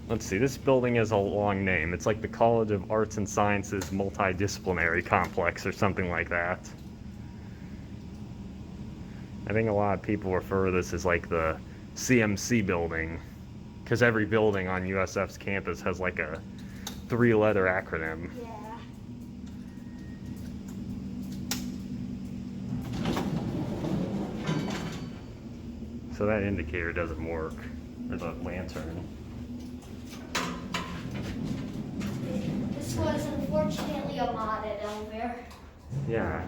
Let's see, this building has a long name. It's like the College of Arts and Sciences Multidisciplinary Complex or something like that. I think a lot of people refer to this as like the CMC building, because every building on USF's campus has like a 3-letter acronym. Yeah. So that indicator doesn't work, or the lantern. This was unfortunately a modded elevator. Yeah.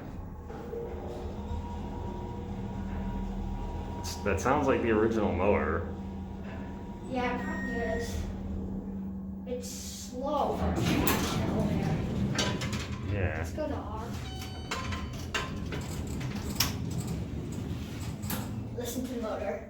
That sounds like the original motor. Yeah, it kind of is. It's slow for a traction elevator. Yeah. Let's go to R. Listen to the motor.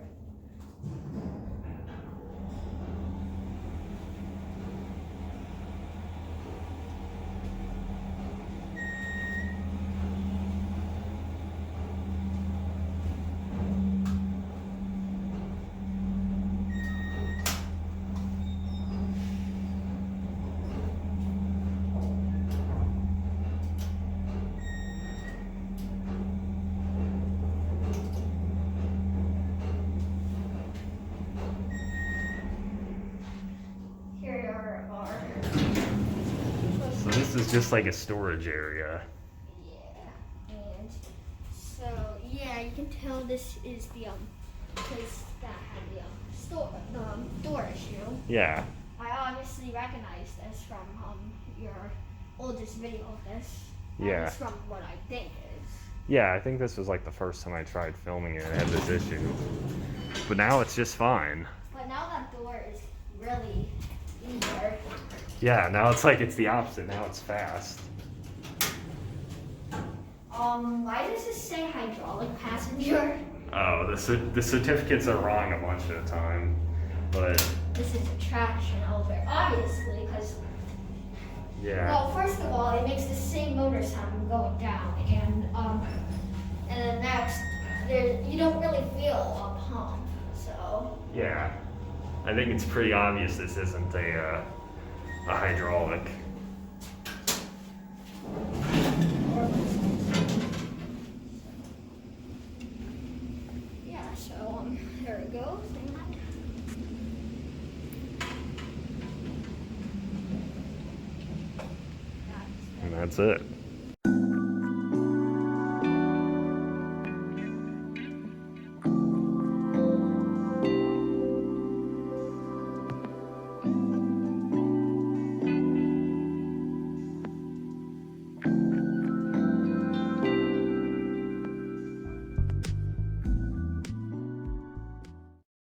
So this is just like a storage area. Yeah, and so yeah, you can tell this is the place that had the door issue. Yeah. I obviously recognize this from your oldest video of this. Yeah. That's from what I think is. Yeah, I think this was like the first time I tried filming it and had this issue. But now it's just fine. But now that door is really easier. Yeah, now it's like it's the opposite. Now it's fast. Why does this say hydraulic passenger? Oh, the certificates are wrong a bunch of the time. But This is a traction elevator, obviously, because yeah. well, first of all, it makes the same motor sound going down, and then next, you don't really feel a pump, so. Yeah. I think it's pretty obvious this isn't a hydraulic. Yeah, so there it goes. And that's it.